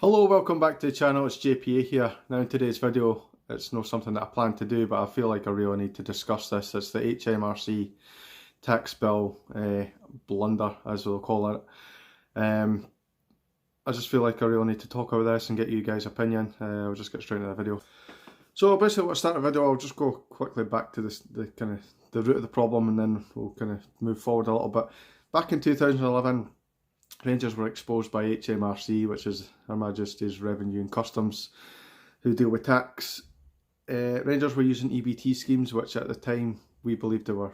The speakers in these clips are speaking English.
Hello, welcome back to the channel. It's JPA here. Now in today's video, it's not something that I plan to do, but I feel like I really need to discuss this. It's the HMRC Tax Bill Blunder, as we'll call it. I just feel like I really need to talk about this and get you guys' opinion. I'll just get straight into the video. So basically, to start the video, I'll just go quickly back to the root of the problem, and then we'll kind of move forward a little bit. Back in 2011. Rangers were exposed by HMRC, which is Her Majesty's Revenue and Customs, who deal with tax. Rangers were using EBT schemes, which at the time we believed they were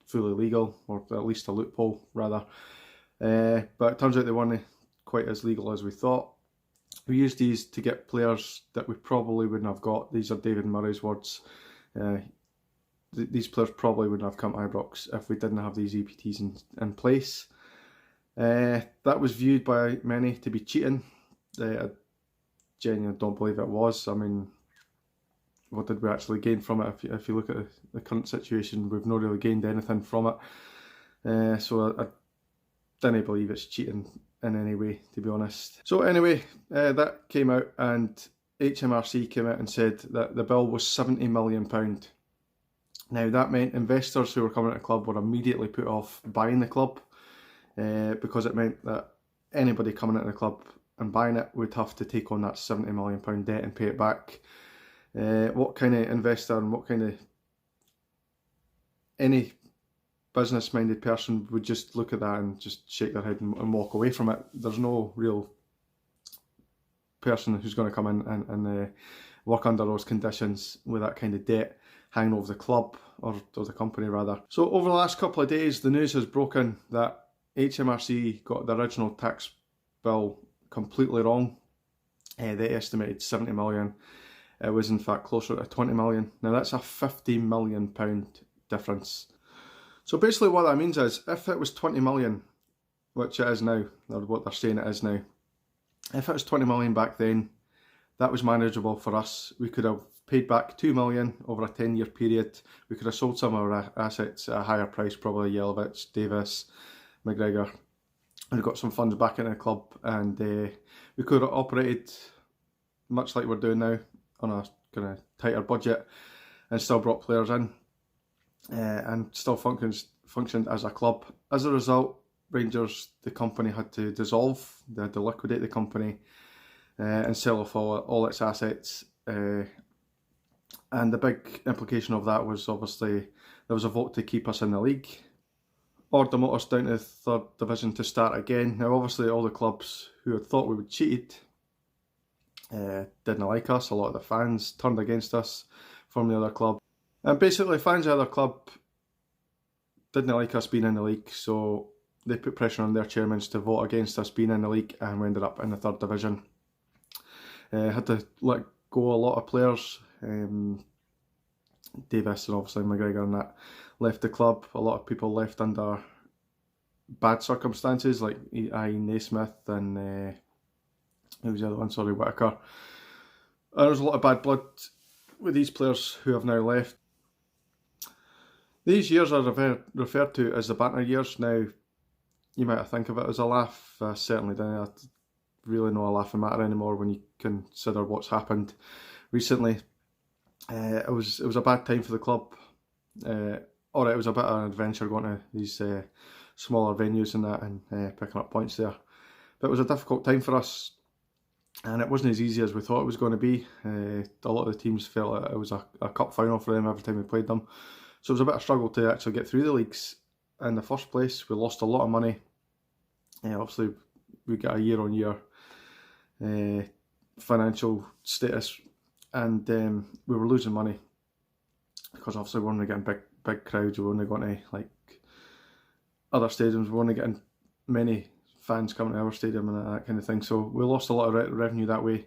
fully legal, or at least a loophole rather. But it turns out they weren't quite as legal as we thought. We used these to get players that we probably wouldn't have got. These are David Murray's words. These players probably wouldn't have come to Ibrox if we didn't have these EBTs in place. That was viewed by many to be cheating. I genuinely don't believe it was. I mean, what did we actually gain from it? If you look at the current situation, we've not really gained anything from it. So I didn't believe it's cheating in any way, to be honest. So anyway, that came out, and HMRC came out and said that the bill was £70 million. Now that meant investors who were coming to the club were immediately put off buying the club. Because it meant that anybody coming into the club and buying it would have to take on that £70 million debt and pay it back. What kind of investor and what kind of any business-minded person would just look at that and just shake their head and walk away from it? There's no real person who's going to come in and work under those conditions with that kind of debt hanging over the club, or the company rather. So over the last couple of days, the news has broken that HMRC got the original tax bill completely wrong. They estimated 70 million. It was in fact closer to 20 million. Now that's a £50 million difference. So basically what that means is, if it was 20 million, which it is now, or what they're saying it is now, if it was 20 million back then, that was manageable for us. We could have paid back 2 million over a 10-year period. We could have sold some of our assets at a higher price, probably Yelovich, Davis, McGregor, and got some funds back into the club, and we could have operated much like we're doing now on a kind of tighter budget and still brought players in and still functioned as a club. As a result, Rangers, the company, had to dissolve. They had to liquidate the company and sell off all its assets, and the big implication of that was obviously there was a vote to keep us in the league or demote us down to the third division to start again. Now obviously all the clubs who had thought we would cheat didn't like us. A lot of the fans turned against us from the other club, and basically fans of the other club didn't like us being in the league, so they put pressure on their chairmen to vote against us being in the league, and we ended up in the third division. Had to let go a lot of players. Davis and obviously McGregor and that left the club. A lot of people left under bad circumstances, like Ian Naismith and who was the other one? Sorry, Whitaker. And there's a lot of bad blood with these players who have now left. These years are referred to as the banter years. Now, you might think of it as a laugh. I certainly don't. I really not a laughing matter anymore when you consider what's happened recently. It was a bad time for the club. Or it was a bit of an adventure going to these smaller venues and that, and picking up points there. But it was a difficult time for us, and it wasn't as easy as we thought it was going to be. A lot of the teams felt that it was a cup final for them every time we played them. So it was a bit of a struggle to actually get through the leagues in the first place. We lost a lot of money. Obviously, we got a year-on-year financial status, and we were losing money because obviously we we're only getting big crowds. We were only going to like other stadiums. We were only getting many fans coming to our stadium and that kind of thing. So we lost a lot of revenue that way.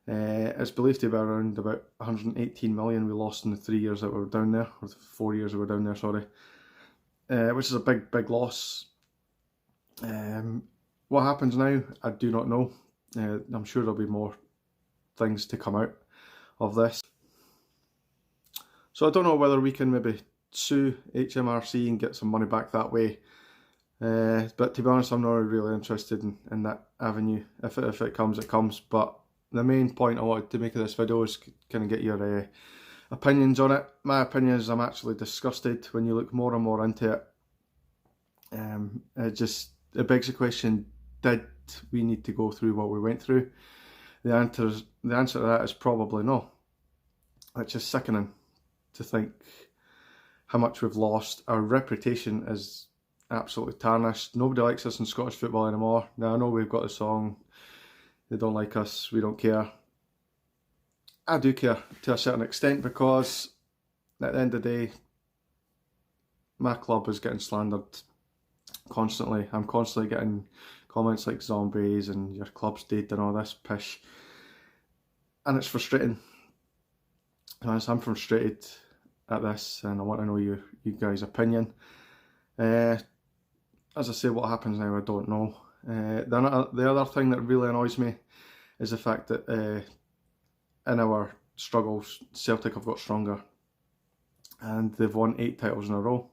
It's believed to be around about 118 million we lost in the 3 years that we were down there, or the 4 years we were down there, sorry. Which is a big loss. What happens now, I do not know. I'm sure there'll be more things to come out of this. So I don't know whether we can maybe sue HMRC and get some money back that way. But to be honest, I'm not really interested in that avenue. If it comes, it comes. But the main point I wanted to make of this video is kind of get your opinions on it. My opinion is I'm actually disgusted when you look more and more into it. It begs the question, did we need to go through what we went through? The answer to that is probably no. Which is sickening to think how much we've lost. Our reputation is absolutely tarnished. Nobody likes us in Scottish football anymore. Now I know we've got the song, they don't like us, we don't care. I do care to a certain extent, because at the end of the day, my club is getting slandered constantly. I'm constantly getting comments like zombies and your club's dead and all this pish. And it's frustrating. I'm frustrated at this, and I want to know you guys' opinion. As I say, what happens now, I don't know. The other thing that really annoys me is the fact that in our struggles, Celtic have got stronger, and they've won 8 titles in a row.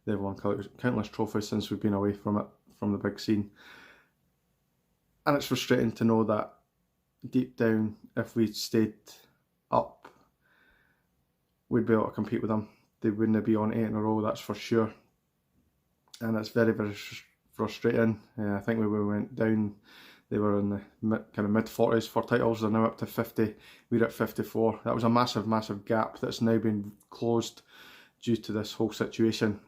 They've won countless trophies since we've been away from the big scene. And it's frustrating to know that deep down, if we stayed up, we'd be able to compete with them. They wouldn't be on 8 in a row, that's for sure. And it's very, very frustrating. I think when we went down, they were in the mid-40s for titles. They're now up to 50. We're at 54. That was a massive, massive gap that's now been closed due to this whole situation.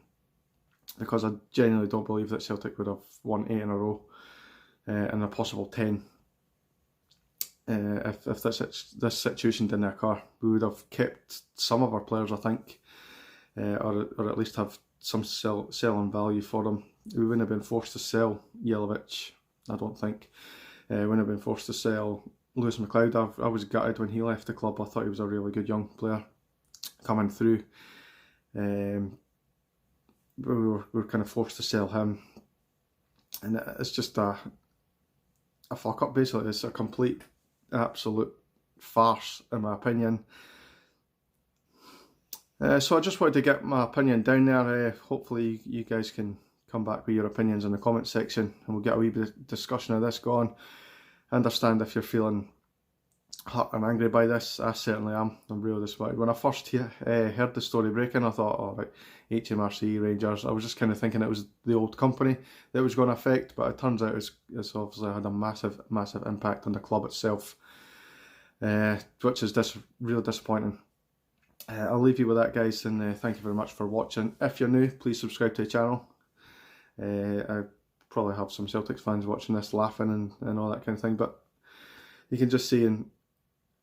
Because I genuinely don't believe that Celtic would have won 8 in a row, and a possible 10. If this situation didn't occur, we would have kept some of our players, I think, or at least have some selling value for them. We wouldn't have been forced to sell Jelavic, I don't think. We wouldn't have been forced to sell Lewis McLeod. I was gutted when he left the club. I thought he was a really good young player coming through. We were kind of forced to sell him, and it's just a fuck up basically. It's a complete, absolute farce in my opinion. So I just wanted to get my opinion down there. Hopefully you guys can come back with your opinions in the comment section, and we'll get a wee bit of discussion of this going. I understand if you're feeling hurt and angry by this. I certainly am. I'm really disappointed. When I first heard the story breaking, I thought, oh, right, HMRC, Rangers. I was just kind of thinking it was the old company that was going to affect, but it turns out it's obviously had a massive, massive impact on the club itself, which is really disappointing. I'll leave you with that, guys, and thank you very much for watching. If you're new, please subscribe to the channel. I probably have some Celtics fans watching this laughing and all that kind of thing, but you can just see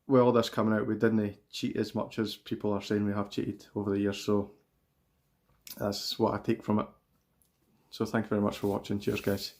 with all this coming out, we didn't cheat as much as people are saying we have cheated over the years, so that's what I take from it. So thank you very much for watching. Cheers, guys.